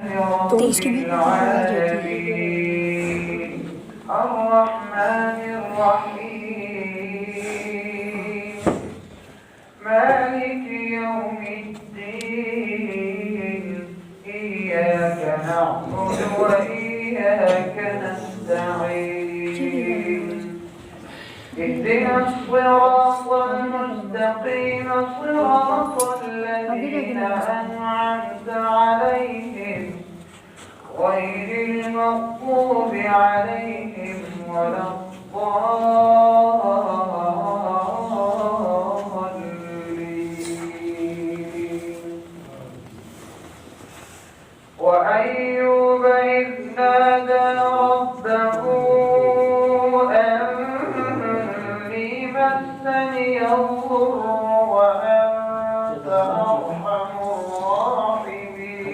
तेईस के बाद आवाज होती है। الرحمن الرحيم مالك يوم الدين إياك نعبد وإياك نستعين اهدنا الصراط المستقيم صراط الذين أنعمت عليهم غير المغضوب عليهم ولا الضالين وأيوب إذ نادى ربه أني مسني الضر وأنت أرحم الراحمين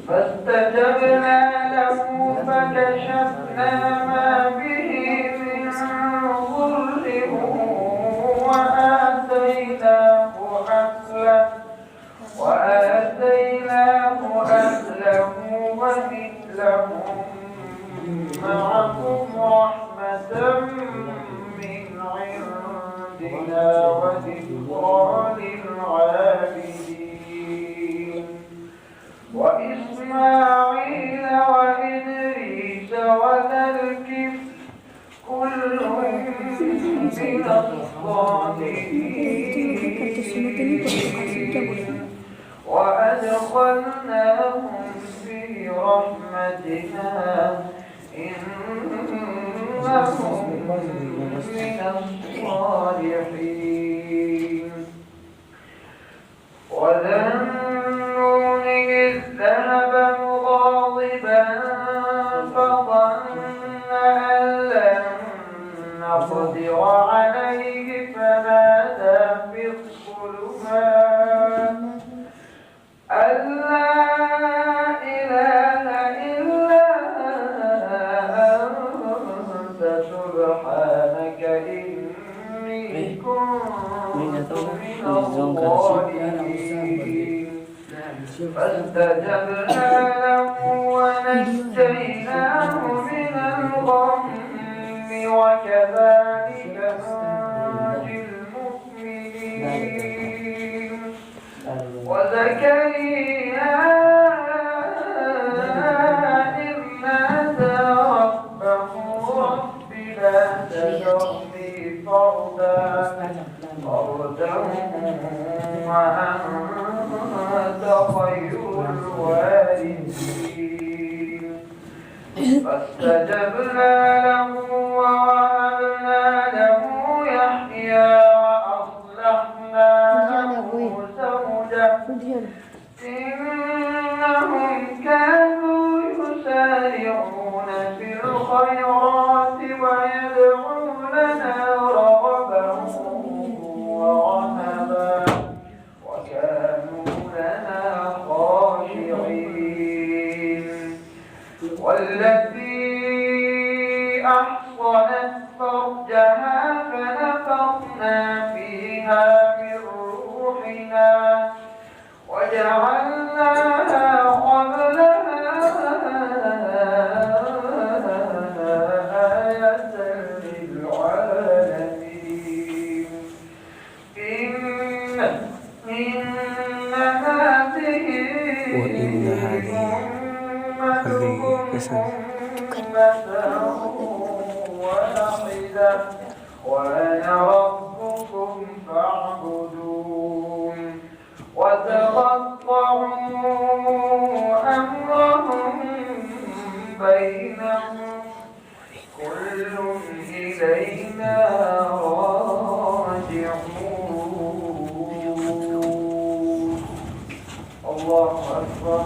فاستجبنا له فكشفنا ما به من ضر وآتيناه أهله ومثلهم معهم رحمة من عندنا وذكرى للعابدين وإسماعيل وإدريس وذا الكفل كل من الصالحين وأدخلناهم في رحمتنا إنهم من الصالحين وذا النون إذ ذهب مغاضبا فظن أن لن نقدر عليه فنادى في الظلمات أن لا إله إلا أنت سبحانك إني كنت من الظالمين فاستجبنا له ونجيناه من الغم وكذلك ننجي المؤمنين وزكريا إذ نادى ربه رب لا تذرني فردا وأنت خير الوارثين فاستجبنا له ووهبنا له يحيى وأصلحنا له زوجه إنهم كانوا يسارعون في الخيرات ويدعوننا رغبا ورهبا وكانوا لنا خاشعين والتي أحصنت فرجها فنفخنا فيها من روحنا وجعلناها قبلها آية للعالمين إن هذه أمتكم أمة واحدة وأنا ربكم فاعبدون وتقطعوا أمرهم بينهم كل إلينا راجعون الله أكبر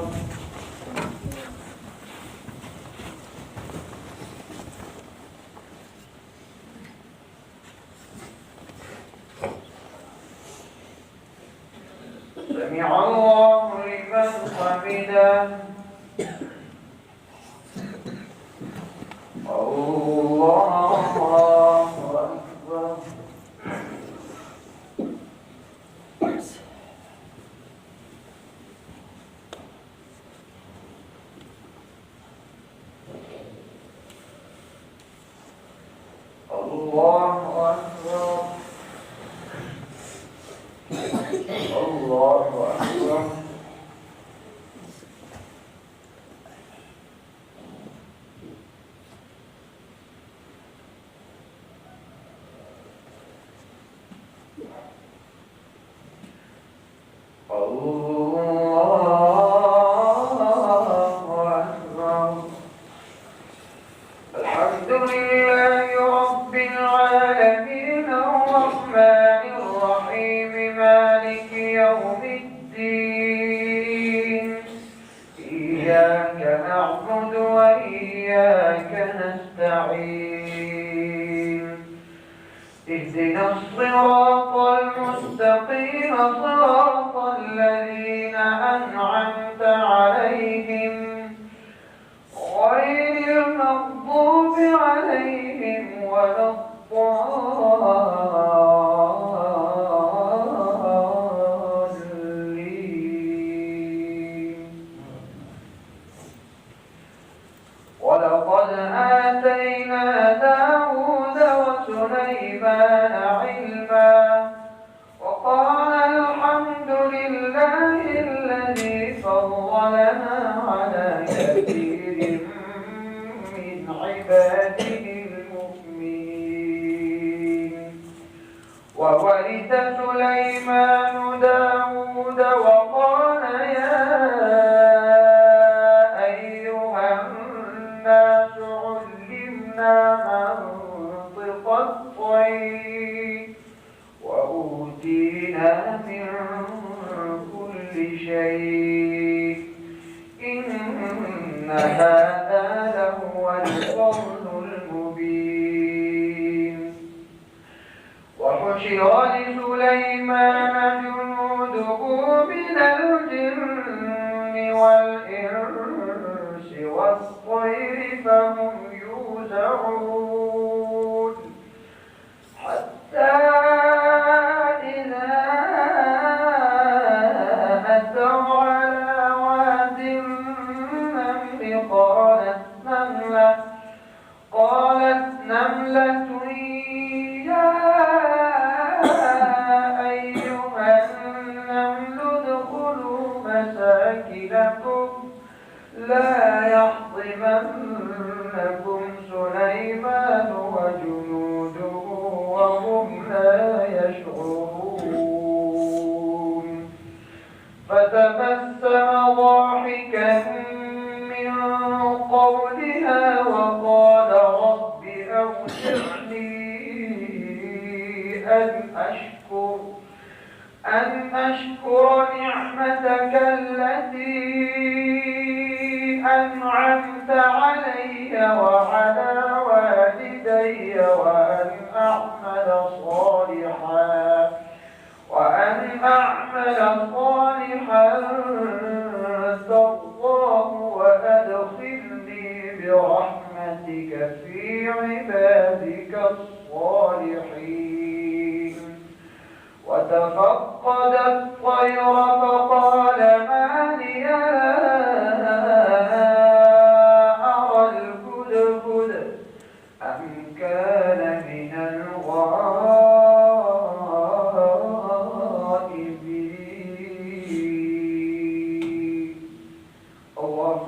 سمع الله لمن حمده الله أكبر الله أكبر الله أكبر الحمد لله رب العالمين الرحمن الرحيم مالك يوم الدين إياك نعبد وإياك نستعين اهدنا الصراط المستقيم صراط الذين أنعمت عليهم غير المغضوب عليهم ولا الضالين ولقد آتينا داود وسليمان علما وقال الحمد لله الذي فضلنا على كثير من عباده المؤمنين وورث سليمان داود وقال يا أيها الناس علمنا منطق الطير وأوتينا من كل شيء إن هذا لهو الفضل المبين وحشر لسليمان جنوده من الجن والإنس والطير فهم يوزعون حتى إذا أتوا على واد النمل قالت نملة يا أيها النمل ادخلوا مساكنكم لا يحطمنكم سليمان وجنوده وهم لا يشعرون فتبسم ضاحكا من قولها وقال رب أوزعني أن أشكر نعمتك التي أنعمت علي وعلى والدي وأن أعمل صالحا ترضاه وأدخلني برحمتك في عبادك الصالحين وتفقد الطير فقال ما لي لا أرى الهدهد أم كان من الغائبين الله